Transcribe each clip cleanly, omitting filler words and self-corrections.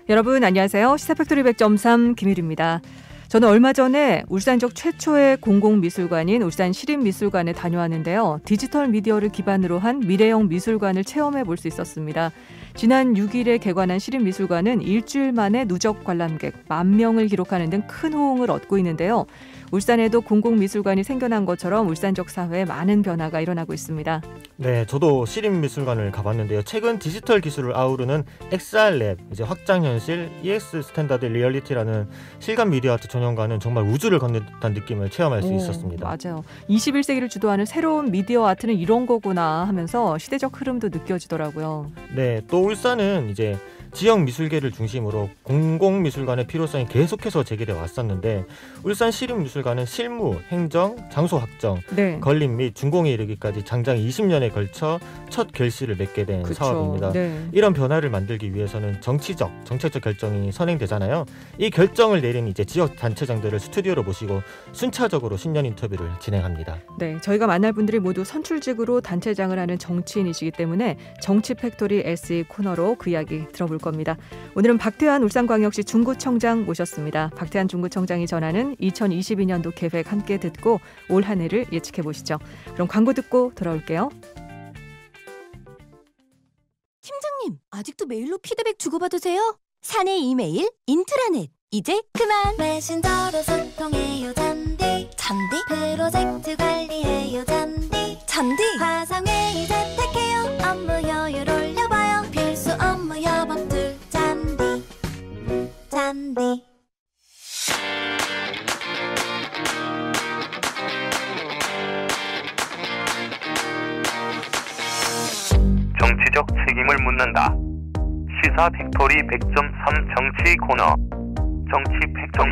여러분 안녕하세요. 시사팩토리 100.3 김일입니다. 저는 얼마 전에 울산적 최초의 공공미술관인 울산시립미술관에 다녀왔는데요. 디지털 미디어를 기반으로 한 미래형 미술관을 체험해 볼 수 있었습니다. 지난 6일에 개관한 시립미술관은 일주일 만에 누적 관람객 10,000명을 기록하는 등 큰 호응을 얻고 있는데요. 울산에도 공공미술관이 생겨난 것처럼 울산적 사회에 많은 변화가 일어나고 있습니다. 네, 저도 시립미술관을 가봤는데요. 최근 디지털 기술을 아우르는 XR랩, 이제 확장현실, EX 스탠다드 리얼리티라는 실감 미디어 아트 전용관은 정말 우주를 걷는 듯한 느낌을 체험할 수 있었습니다. 맞아요. 21세기를 주도하는 새로운 미디어 아트는 이런 거구나 하면서 시대적 흐름도 느껴지더라고요. 네, 또 울산은 이제 지역 미술계를 중심으로 공공미술관의 필요성이 계속해서 제기돼 왔었는데 울산 시립미술관은 실무, 행정, 장소 확정, 건립 및 준공에 이르기까지 장장 20년에 걸쳐 첫 결실을 맺게 된 사업입니다. 이런 변화를 만들기 위해서는 정책적 결정이 선행되잖아요. 이 결정을 내린 이제 지역 단체장들을 스튜디오로 모시고 순차적으로 신년 인터뷰를 진행합니다. 네, 저희가 만날 분들이 모두 선출직으로 단체장을 하는 정치인이시기 때문에 정치팩토리 SE 코너로 그 이야기 들어볼 겁니다. 오늘은 박태환 울산광역시 중구청장 모셨습니다. 박태환 중구청장이 전하는 2022년도 계획 함께 듣고 올 한 해를 예측해 보시죠. 그럼 광고 듣고 돌아올게요. 팀장님, 아직도 메일로 피드백 주고받으세요? 사내 이메일, 인트라넷, 이제 그만! 메신저로 소통해요 잔디 프로젝트 관리해요 잔디 화상회의 재택해요 업무 효율 올려봐요 필수 업무 협업들 잔디 정치적 책임을 묻는다. 시사 팩토리 100.3 정치 코너. 정치 팩토리.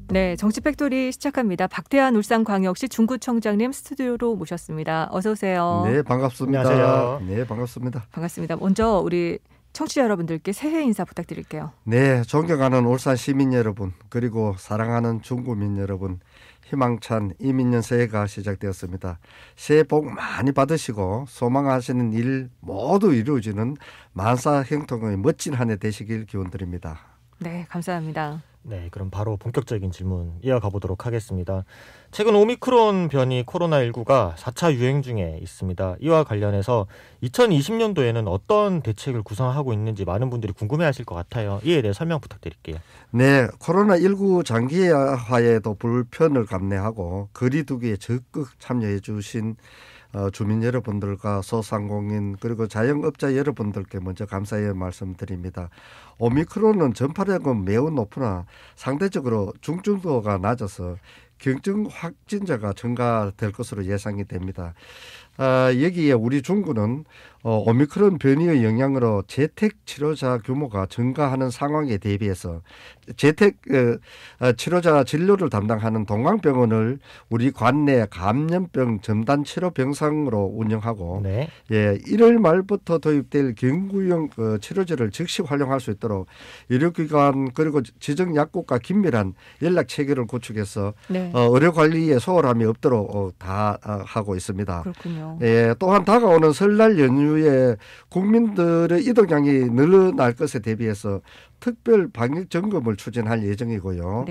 네, 정치 팩토리 시작합니다. 박태환 울산광역시 중구청장님 스튜디오로 모셨습니다. 어서 오세요. 네, 반갑습니다. 안녕하세요. 네, 반갑습니다. 반갑습니다. 먼저 우리 청취자 여러분들께 새해 인사 부탁드릴게요. 네, 존경하는 울산 시민 여러분, 그리고 사랑하는 중구민 여러분, 희망찬 이민년 새해가 시작되었습니다. 새해 복 많이 받으시고 소망하시는 일 모두 이루어지는 만사형통의 멋진 한 해 되시길 기원드립니다. 네, 감사합니다. 네, 그럼 바로 본격적인 질문 이어가 보도록 하겠습니다. 최근 오미크론 변이 코로나19가 4차 유행 중에 있습니다. 이와 관련해서 2020년도에는 어떤 대책을 구상하고 있는지 많은 분들이 궁금해하실 것 같아요. 이에 대해 설명 부탁드릴게요. 네, 코로나19 장기화에도 불편을 감내하고 거리두기에 적극 참여해 주신 주민 여러분들과 소상공인 그리고 자영업자 여러분들께 먼저 감사의 말씀드립니다. 오미크론은 전파력은 매우 높으나 상대적으로 중증도가 낮아서 경증 확진자가 증가될 것으로 예상이 됩니다. 여기에 우리 중구는 오미크론 변이의 영향으로 재택 치료자 규모가 증가하는 상황에 대비해서 재택 치료자 진료를 담당하는 동광병원을 우리 관내 감염병 전담 치료 병상으로 운영하고 1월 말부터 도입될 경구용 치료제를 즉시 활용할 수 있도록 의료기관 그리고 지정 약국과 긴밀한 연락 체계를 구축해서 의료 관리에 소홀함이 없도록 다 하고 있습니다. 그렇군요. 또한 다가오는 설날 연휴에 국민들의 이동량이 늘어날 것에 대비해서 특별 방역 점검을 추진할 예정이고요.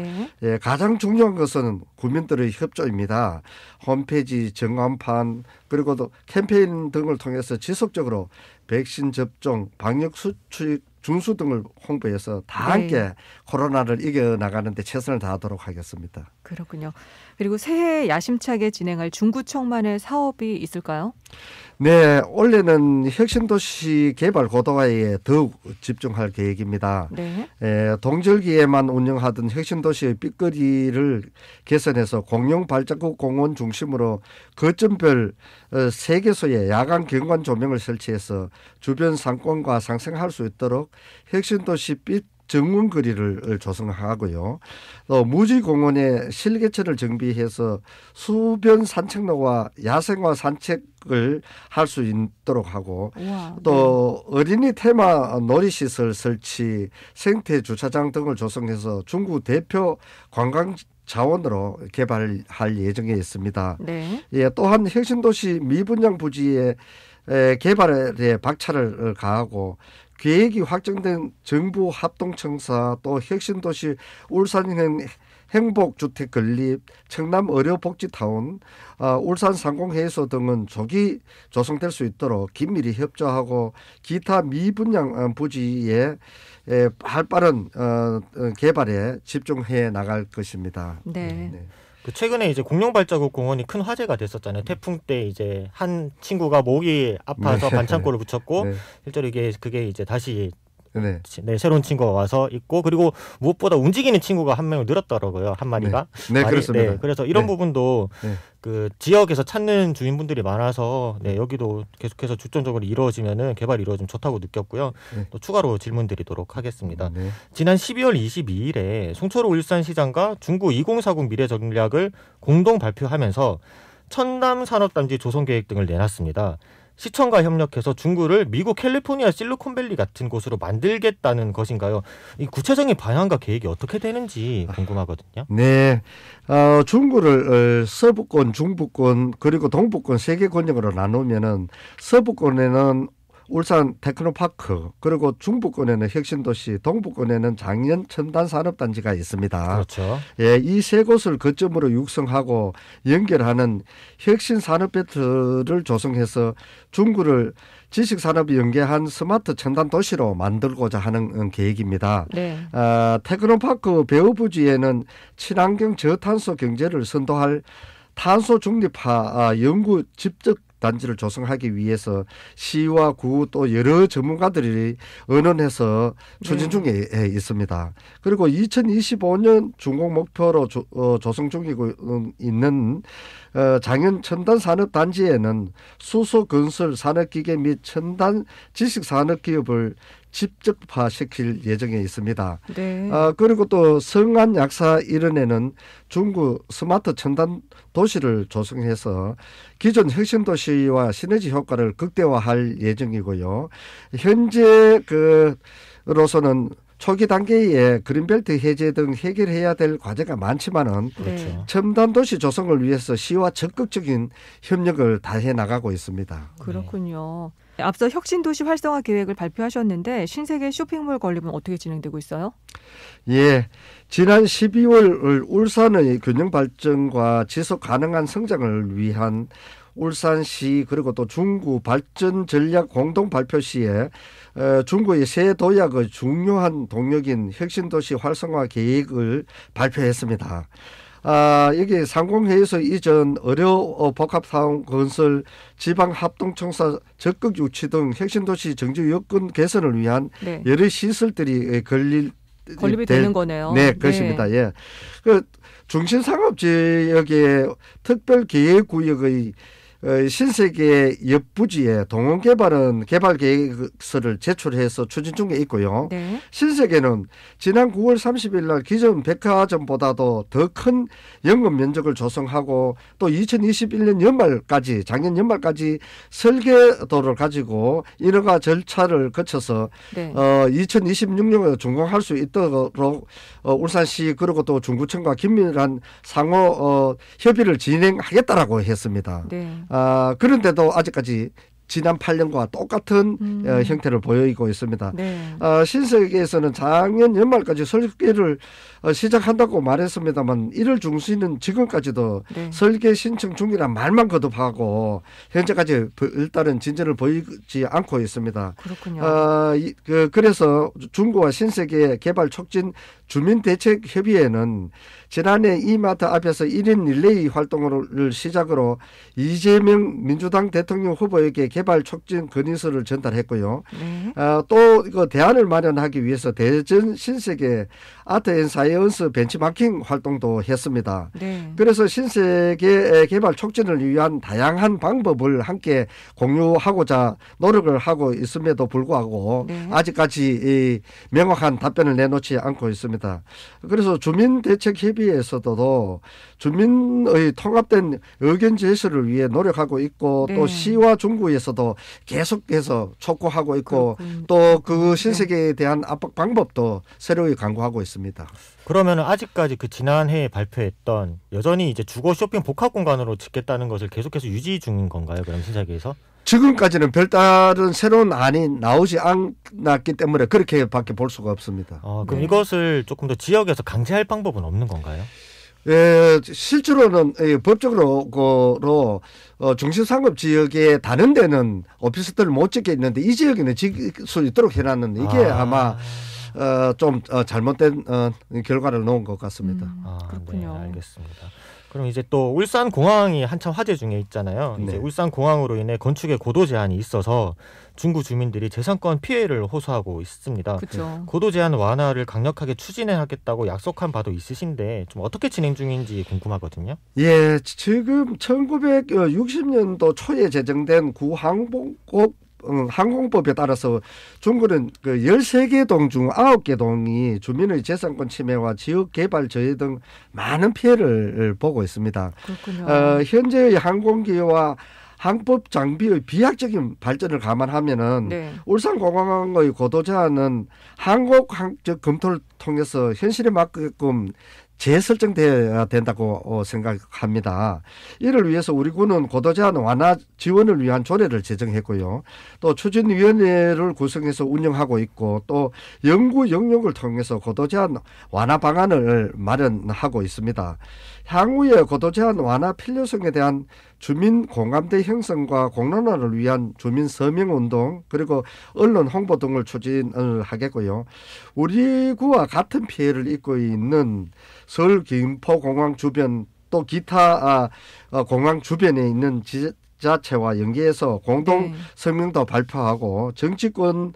가장 중요한 것은 국민들의 협조입니다. 홈페이지 정안판 그리고 또 캠페인 등을 통해서 지속적으로 백신 접종, 방역 수칙 준수 등을 홍보해서 다 함께 코로나를 이겨나가는 데 최선을 다하도록 하겠습니다. 그렇군요. 그리고 새해 야심차게 진행할 중구청만의 사업이 있을까요? 네, 올해는 혁신도시 개발 고도화에 더욱 집중할 계획입니다. 동절기에만 운영하던 혁신도시의 삐거리를 개선해서 공영 발자국 공원 중심으로 거점별 3개소의 야간 경관 조명을 설치해서 주변 상권과 상생할 수 있도록 혁신도시 빛 정문거리를 조성하고요. 또 무지공원에 실개천을 정비해서 수변 산책로와 야생화 산책을 할 수 있도록 하고 또 어린이 테마 놀이시설 설치, 생태 주차장 등을 조성해서 중구 대표 관광 자원으로 개발할 예정에 있습니다. 또한 혁신도시 미분양 부지에 개발에 박차를 가하고 계획이 확정된 정부 합동청사 또 혁신도시 울산행 행복주택 건립, 청남 의료복지타운, 울산 상공해소 등은 조기 조성될 수 있도록 긴밀히 협조하고 기타 미분양 부지에 발빠른 개발에 집중해 나갈 것입니다. 네. 최근에 이제 공룡발자국 공원이 큰 화제가 됐었잖아요. 태풍 때 이제 한 친구가 목이 아파서 반창고를 붙였고 실제로 그게 이제 다시 새로운 친구가 와서 있고 그리고 무엇보다 움직이는 친구가 한 명을 늘었더라고요. 한 마리가. 네, 그렇습니다. 그래서 이런 부분도 그 지역에서 찾는 주민분들이 많아서 여기도 계속해서 주점적으로 이루어지면은 개발이 이루어지면 좋다고 느꼈고요. 또 추가로 질문드리도록 하겠습니다. 지난 12월 22일에 송철호 울산시장과 중구 2040 미래전략을 공동 발표하면서 첨단산업단지 조성계획 등을 내놨습니다. 시청과 협력해서 중구를 미국 캘리포니아 실리콘밸리 같은 곳으로 만들겠다는 것인가요? 이 구체적인 방향과 계획이 어떻게 되는지 궁금하거든요. 네, 중구를 서부권, 중부권 그리고 동부권 3개 권역으로 나누면은 서부권에는 울산 테크노파크 그리고 중부권에는 혁신도시, 동부권에는 장년 첨단산업단지가 있습니다. 그렇죠. 예, 이 세 곳을 거점으로 육성하고 연결하는 혁신산업벨트를 조성해서 중구를 지식산업이 연계한 스마트 첨단 도시로 만들고자 하는 계획입니다. 테크노파크 배후부지에는 친환경 저탄소 경제를 선도할 탄소 중립화 연구 집적 단지를 조성하기 위해서 시와 구 또 여러 전문가들이 의논해서 추진 중에 있습니다. 그리고 2025년 준공 목표로 조성 중이고 있는 장현 첨단 산업 단지에는 수소 건설 산업기계 및 첨단 지식 산업 기업을 집적화시킬 예정에 있습니다. 그리고 또 성안 약사 일원에는 중구 스마트 첨단 도시를 조성해서 기존 혁신도시와 시너지 효과를 극대화할 예정이고요. 현재 로서는 초기 단계에 그린벨트 해제 등 해결해야 될 과제가 많지만은 첨단 도시 조성을 위해서 시와 적극적인 협력을 다해 나가고 있습니다. 그렇군요. 앞서 혁신도시 활성화 계획을 발표하셨는데 신세계 쇼핑몰 건립은 어떻게 진행되고 있어요? 예, 지난 12월 울산의 균형 발전과 지속 가능한 성장을 위한 울산시 그리고 또 중구 발전 전략 공동 발표 시에 중구의 새 도약의 중요한 동력인 혁신도시 활성화 계획을 발표했습니다. 여기 상공회의소 이전 의료 복합타운 건설 지방합동청사 적극 유치 등 혁신도시 정지 여건 개선을 위한 여러 시설들이 건립이 되는 거네요. 네, 그렇습니다. 예. 중심상업지역의 특별계획구역의 신세계 옆부지에 동원개발은 개발계획서를 제출해서 추진 중에 있고요. 신세계는 지난 9월 30일 날 기존 백화점보다도 더 큰 영업 면적을 조성하고 또 2021년 연말까지 작년 연말까지 설계도를 가지고 인허가 절차를 거쳐서 2026년에 준공할 수 있도록 울산시 그리고 또 중구청과 긴밀한 상호 협의를 진행하겠다라고 했습니다. 그런데도 아직까지 지난 8년과 똑같은 형태를 보이고 있습니다. 신세계에서는 작년 연말까지 설계를 시작한다고 말했습니다만 1월 중순은 지금까지도 설계 신청 중이란 말만 거듭하고 현재까지 일단은 진전을 보이지 않고 있습니다. 그렇군요. 그래서 중구와 신세계 개발 촉진 주민대책협의회는 지난해 이마트 앞에서 1인 릴레이 활동을 시작으로 이재명 민주당 대통령 후보에게 개발 촉진 건의서를 전달했고요. 또 이거 대안을 마련하기 위해서 대전 신세계 아트앤사이언스 벤치마킹 활동도 했습니다. 그래서 신세계 개발 촉진을 위한 다양한 방법을 함께 공유하고자 노력을 하고 있음에도 불구하고 아직까지 명확한 답변을 내놓지 않고 있습니다. 그래서 주민대책협의회에서도 주민의 통합된 의견 제시를 위해 노력하고 있고 또 시와 중구의 대해서도 계속해서 촉구하고 있고 또 그 신세계에 대한 압박 방법도 새로이 강구하고 있습니다. 그러면 아직까지 그 지난해에 발표했던 여전히 이제 주거 쇼핑 복합 공간으로 짓겠다는 것을 계속해서 유지 중인 건가요? 그럼 신세계에서? 지금까지는 별다른 새로운 안이 나오지 않았기 때문에 그렇게밖에 볼 수가 없습니다. 그럼 이것을 조금 더 지역에서 강제할 방법은 없는 건가요? 예, 실제로는 법적으로 중심상업 지역에 다른 데는 오피스텔을 못 짓게 있는데 이 지역에는 짓을 수 있도록 해놨는데 이게 아마 좀 잘못된 결과를 놓은 것 같습니다. 그렇군요. 네, 알겠습니다. 그럼 이제 또 울산 공항이 한참 화제 중에 있잖아요. 이제 울산 공항으로 인해 건축에 고도 제한이 있어서 중구 주민들이 재산권 피해를 호소하고 있습니다. 그쵸. 고도 제한 완화를 강력하게 추진하겠다고 약속한 바도 있으신데 좀 어떻게 진행 중인지 궁금하거든요. 예, 지금 1960년도 초에 제정된 항공법에 따라서 중구는 그 13개 동 중 9개 동이 주민의 재산권 침해와 지역 개발 저해 등 많은 피해를 보고 있습니다. 그렇군요. 현재의 항공기와 항법 장비의 비약적인 발전을 감안하면은 울산공항의 고도 제한은 항공항적 검토를 통해서 현실에 맞게끔 재설정돼야 된다고 생각합니다. 이를 위해서 우리 군은 고도 제한 완화 지원을 위한 조례를 제정했고요. 또 추진위원회를 구성해서 운영하고 있고 또 연구 영역을 통해서 고도 제한 완화 방안을 마련하고 있습니다. 향후에 고도 제한 완화 필요성에 대한 주민 공감대 형성과 공론화를 위한 주민 서명 운동 그리고 언론 홍보 등을 추진을 하겠고요. 우리 구와 같은 피해를 입고 있는 서울 김포공항 주변 또 기타 공항 주변에 있는 지자체와 연계해서 공동 성명도 발표하고 정치권에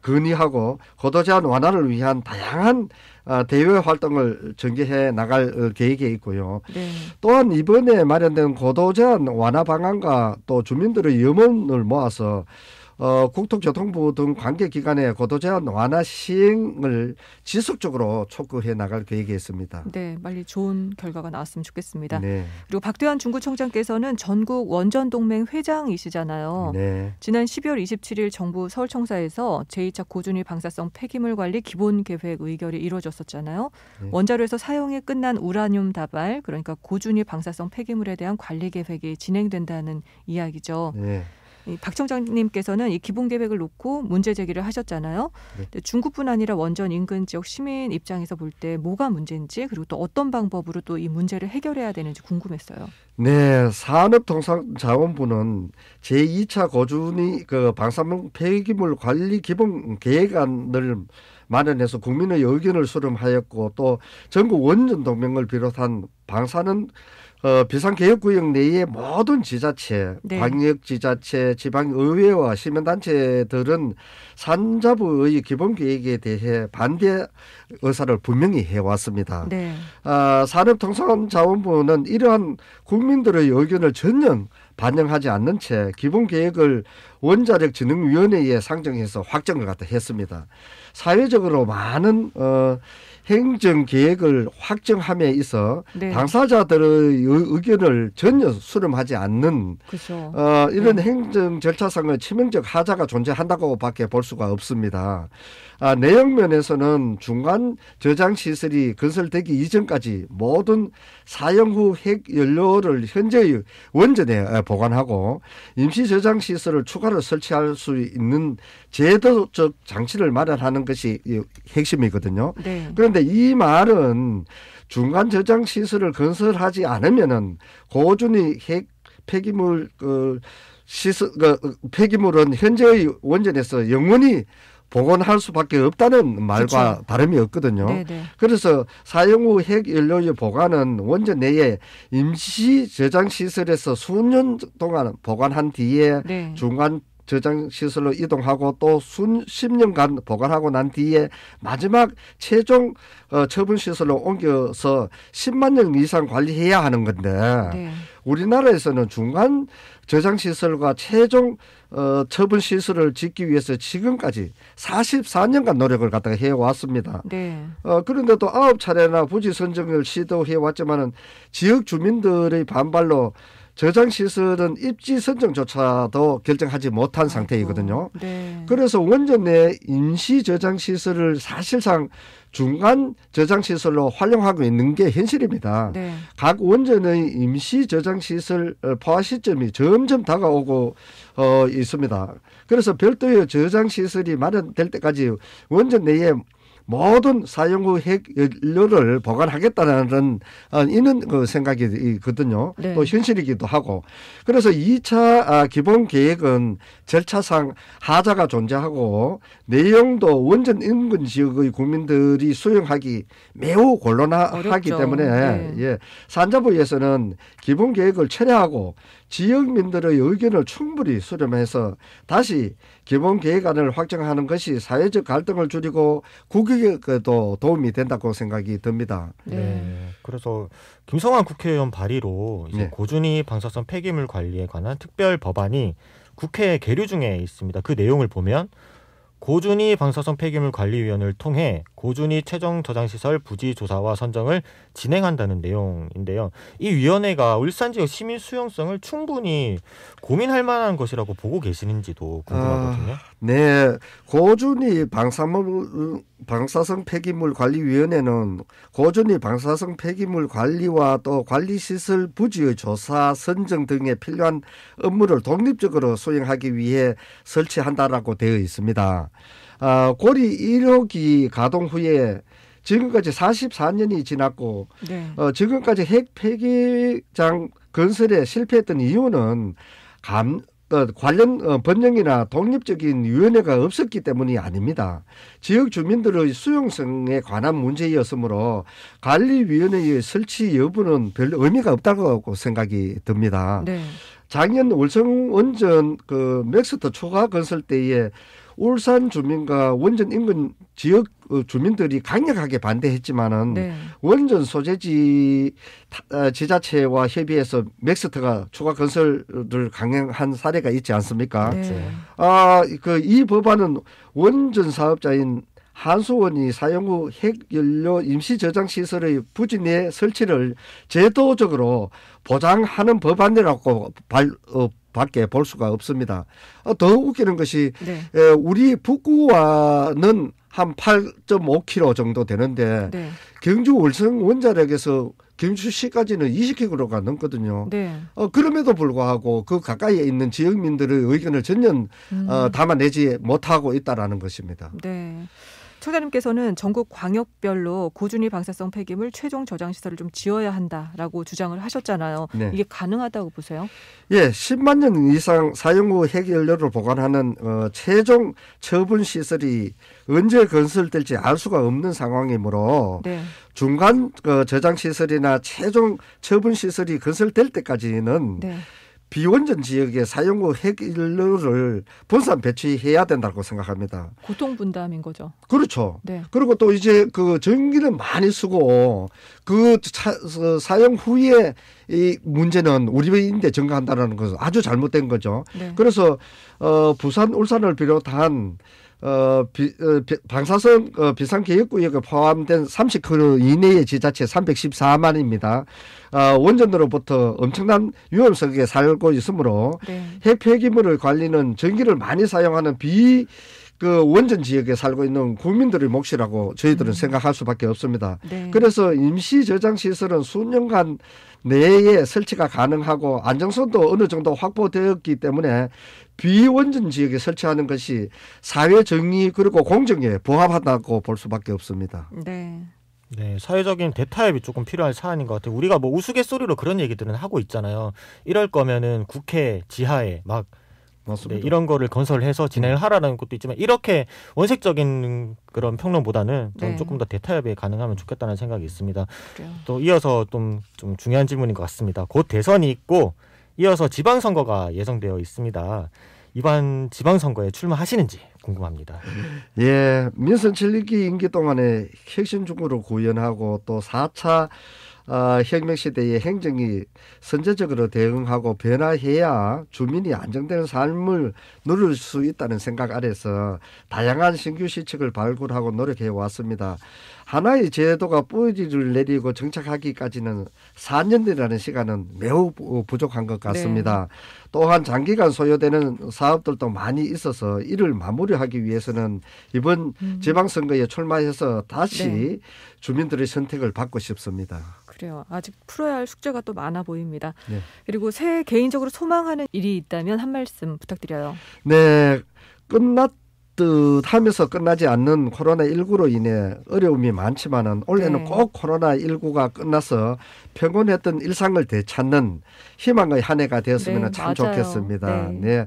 건의하고 고도 제한 완화를 위한 다양한 대외 활동을 전개해 나갈 계획에 있고요. 또한 이번에 마련된 고도 제한 완화 방안과 또 주민들의 염원을 모아서 국토교통부 등 관계기관의 고도 제한 완화 시행을 지속적으로 촉구해 나갈 계획이 있습니다. 네, 빨리 좋은 결과가 나왔으면 좋겠습니다. 그리고 박대환 중구청장께서는 전국 원전동맹 회장이시잖아요. 지난 12월 27일 정부 서울청사에서 제2차 고준위 방사성 폐기물 관리 기본계획 의결이 이루어졌었잖아요. 원자로에서 사용이 끝난 우라늄 다발, 그러니까 고준위 방사성 폐기물에 대한 관리 계획이 진행된다는 이야기죠. 박 청장님께서는 이 기본 계획을 놓고 문제 제기를 하셨잖아요. 중국뿐 아니라 원전 인근 지역 시민 입장에서 볼 때 뭐가 문제인지 그리고 또 어떤 방법으로 또 이 문제를 해결해야 되는지 궁금했어요. 네, 산업통상자원부는 제2차 고준위 방사능 폐기물 관리 기본 계획안을 마련해서 국민의 의견을 수렴하였고 또 전국 원전 동맹을 비롯한 방사능 비상개혁구역 내의 모든 지자체, 광역지자체, 지방의회와 시민단체들은 산자부의 기본계획에 대해 반대 의사를 분명히 해왔습니다. 산업통상자원부는 이러한 국민들의 의견을 전혀 반영하지 않는 채 기본계획을 원자력진흥위원회에 상정해서 확정을 했습니다. 사회적으로 많은 행정계획을 확정함에 있어 당사자들의 의견을 전혀 수렴하지 않는 이런 행정 절차상의 치명적 하자가 존재한다고밖에 볼 수가 없습니다. 내용면에서는 중간 저장시설이 건설되기 이전까지 모든 사용 후 핵연료를 현재의 원전에 보관하고 임시 저장시설을 추가로 설치할 수 있는 제도적 장치를 마련하는 것이 핵심이거든요. 그런데 이 말은 중간 저장시설을 건설하지 않으면은 고준위 핵 폐기물 폐기물은 현재의 원전에서 영원히 복원할 수밖에 없다는 말과 다름이 없거든요. 그래서 사용 후 핵연료의 보관은 원전 내에 임시 저장시설에서 수년 동안 보관한 뒤에 중간 저장시설로 이동하고 또 수십 년간 보관하고 난 뒤에 마지막 최종 처분시설로 옮겨서 10만 년 이상 관리해야 하는 건데 우리나라에서는 중간 저장시설과 최종 처분시설을 짓기 위해서 지금까지 44년간 노력을 갖다가 해왔습니다. 그런데 또 9차례나 부지 선정을 시도해왔지만은 지역 주민들의 반발로 저장시설은 입지 선정조차도 결정하지 못한 상태이거든요. 네. 그래서 원전 내 임시 저장시설을 사실상 중간 저장시설로 활용하고 있는 게 현실입니다. 네. 각 원전의 임시 저장시설 포화 시점이 점점 다가오고 있습니다. 그래서 별도의 저장시설이 마련될 때까지 원전 내에 모든 사용 후 핵연료를 보관하겠다는 이는 그 생각이 있거든요. 네. 또 현실이기도 하고. 그래서 2차 기본 계획은 절차상 하자가 존재하고 내용도 원전 인근 지역의 국민들이 수용하기 매우 곤란하기 어렵죠. 때문에 네. 예, 산자부에서는 기본 계획을 철회하고 지역민들의 의견을 충분히 수렴해서 다시 기본 계획안을 확정하는 것이 사회적 갈등을 줄이고 국익에도 도움이 된다고 생각이 듭니다. 네. 그래서 김성환 국회의원 발의로 이제 네. 고준위 방사선 폐기물 관리에 관한 특별 법안이 국회에 계류 중에 있습니다. 그 내용을 보면 고준위 방사선 폐기물 관리위원회를 통해 고준위 최종 저장시설 부지 조사와 선정을 진행한다는 내용인데요. 이 위원회가 울산 지역 시민 수용성을 충분히 고민할 만한 것이라고 보고 계시는지도 궁금하거든요. 네, 고준위 방사성 폐기물 관리위원회는 고준위 방사성 폐기물 관리와 또 관리시설 부지의 조사, 선정 등에 필요한 업무를 독립적으로 수행하기 위해 설치한다라고 되어 있습니다. 고리 1호기 가동 후에 지금까지 44년이 지났고 네. 지금까지 핵 폐기장 건설에 실패했던 이유는 관련 법령이나 독립적인 위원회가 없었기 때문이 아닙니다. 지역 주민들의 수용성에 관한 문제였으므로 관리위원회의 설치 여부는 별 의미가 없다고 생각이 듭니다. 네. 작년 울성 원전 맥스터 초과 건설 때에 울산 주민과 원전 인근 지역 주민들이 강력하게 반대했지만은 네. 원전 소재지 지자체와 협의해서 맥스터가 추가 건설을 강행한 사례가 있지 않습니까? 네. 이 법안은 원전 사업자인 한수원이 사용 후 핵연료 임시 저장 시설의 부지 내 설치를 제도적으로 보장하는 법안이라고 밖에 볼 수가 없습니다. 더 웃기는 것이 네. 우리 북구와는 한 8.5km 정도 되는데 네. 경주 월성 원자력에서 경주시까지는 20km가 넘거든요. 네. 그럼에도 불구하고 그 가까이에 있는 지역민들의 의견을 전혀 담아내지 못하고 있다라는 것입니다. 네. 청자님께서는 전국 광역별로 고준위 방사성 폐기물 최종 저장 시설을 좀 지어야 한다라고 주장을 하셨잖아요. 네. 이게 가능하다고 보세요? 예, 10만 년 이상 사용 후 핵연료를 보관하는 최종 처분 시설이 언제 건설될지 알 수가 없는 상황이므로 네. 중간 저장 시설이나 최종 처분 시설이 건설될 때까지는 네. 비원전 지역에 사용 후 핵연료를 분산 배치해야 된다고 생각합니다. 고통 분담인 거죠. 그렇죠. 네. 그리고 또 이제 전기를 많이 쓰고 사용 후에 이 문제는 우리인데 증가한다는 것은 아주 잘못된 거죠. 네. 그래서 부산, 울산을 비롯한 방사선 비상계획구역에 포함된 30km 이내의 지자체 314만입니다. 원전으로부터 엄청난 위험성에 살고 있으므로 네. 핵 폐기물의 관리는 전기를 많이 사용하는 원전 지역에 살고 있는 국민들의 몫이라고 저희들은 생각할 수밖에 없습니다. 네. 그래서 임시 저장 시설은 수년간 내에 설치가 가능하고 안정성도 어느 정도 확보되었기 때문에 비원전 지역에 설치하는 것이 사회 정의 그리고 공정에 부합하다고 볼 수밖에 없습니다. 네. 네, 사회적인 대타협이 조금 필요한 사안인 것 같아요. 우리가 뭐 우스갯소리로 그런 얘기들은 하고 있잖아요. 이럴 거면은 국회 지하에 막 네, 이런 거를 건설해서 진행을 하라는 것도 있지만 이렇게 원색적인 그런 평론보다는 저는 네. 조금 더 대타협이 가능하면 좋겠다는 생각이 있습니다. 그래요. 또 이어서 좀 중요한 질문인 것 같습니다. 곧 대선이 있고 이어서 지방선거가 예정되어 있습니다. 이번 지방선거에 출마하시는지 궁금합니다. 예, 민선 7기 임기 동안에 혁신중으로 구현하고 또 4차 혁명시대의 행정이 선제적으로 대응하고 변화해야 주민이 안정되는 삶을 누릴 수 있다는 생각 아래서 다양한 신규 시책을 발굴하고 노력해 왔습니다. 하나의 제도가 뿌리를 내리고 정착하기까지는 4년이라는 시간은 매우 부족한 것 같습니다. 네. 또한 장기간 소요되는 사업들도 많이 있어서 이를 마무리하기 위해서는 이번 지방선거에 출마해서 다시 네. 주민들의 선택을 받고 싶습니다. 그래요. 아직 풀어야 할 숙제가 또 많아 보입니다. 네. 그리고 새해 개인적으로 소망하는 일이 있다면 한 말씀 부탁드려요. 네. 하면서 끝나지 않는 코로나19로 인해 어려움이 많지만은 올해는 네. 꼭 코로나19가 끝나서 평온했던 일상을 되찾는 희망의 한 해가 되었으면 네, 참 맞아요. 좋겠습니다. 네.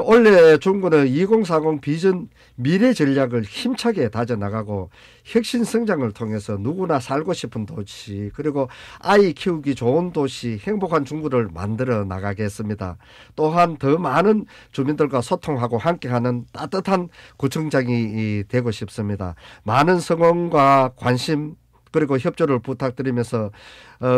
올해 중구는 2040 비전 미래 전략을 힘차게 다져나가고 혁신 성장을 통해서 누구나 살고 싶은 도시 그리고 아이 키우기 좋은 도시 행복한 중구를 만들어 나가겠습니다. 또한 더 많은 주민들과 소통하고 함께하는 따뜻한 구청장이 되고 싶습니다. 많은 성원과 관심 그리고 협조를 부탁드리면서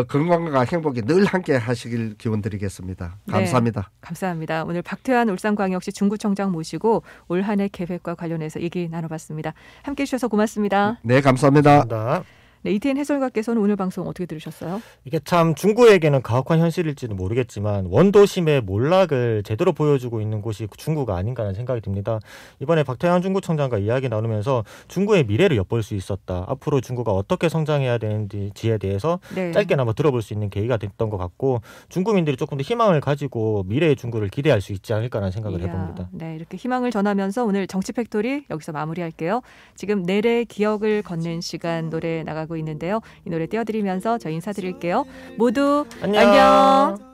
건강과 행복이 늘 함께 하시길 기원드리겠습니다. 감사합니다. 네, 감사합니다. 오늘 박태환 울산광역시 중구청장 모시고 올 한 해 계획과 관련해서 얘기 나눠봤습니다. 함께해 주셔서 고맙습니다. 네, 감사합니다. 감사합니다. 네, 이태인 해설가께서는 오늘 방송 어떻게 들으셨어요? 이게 참 중구에게는 가혹한 현실일지도 모르겠지만 원도심의 몰락을 제대로 보여주고 있는 곳이 중구가 아닌가 하는 생각이 듭니다. 이번에 박태환 중구청장과 이야기 나누면서 중구의 미래를 엿볼 수 있었다. 앞으로 중구가 어떻게 성장해야 되는지에 대해서 네. 짧게나마 들어볼 수 있는 계기가 됐던 것 같고 중구민들이 조금 더 희망을 가지고 미래의 중구를 기대할 수 있지 않을까라는 생각을 해봅니다. 네, 이렇게 희망을 전하면서 오늘 정치팩토리 여기서 마무리할게요. 지금 내래 기억을 걷는 시간 노래 나가고 있는데요. 이 노래 띄워드리면서 저희 인사드릴게요. 모두 안녕.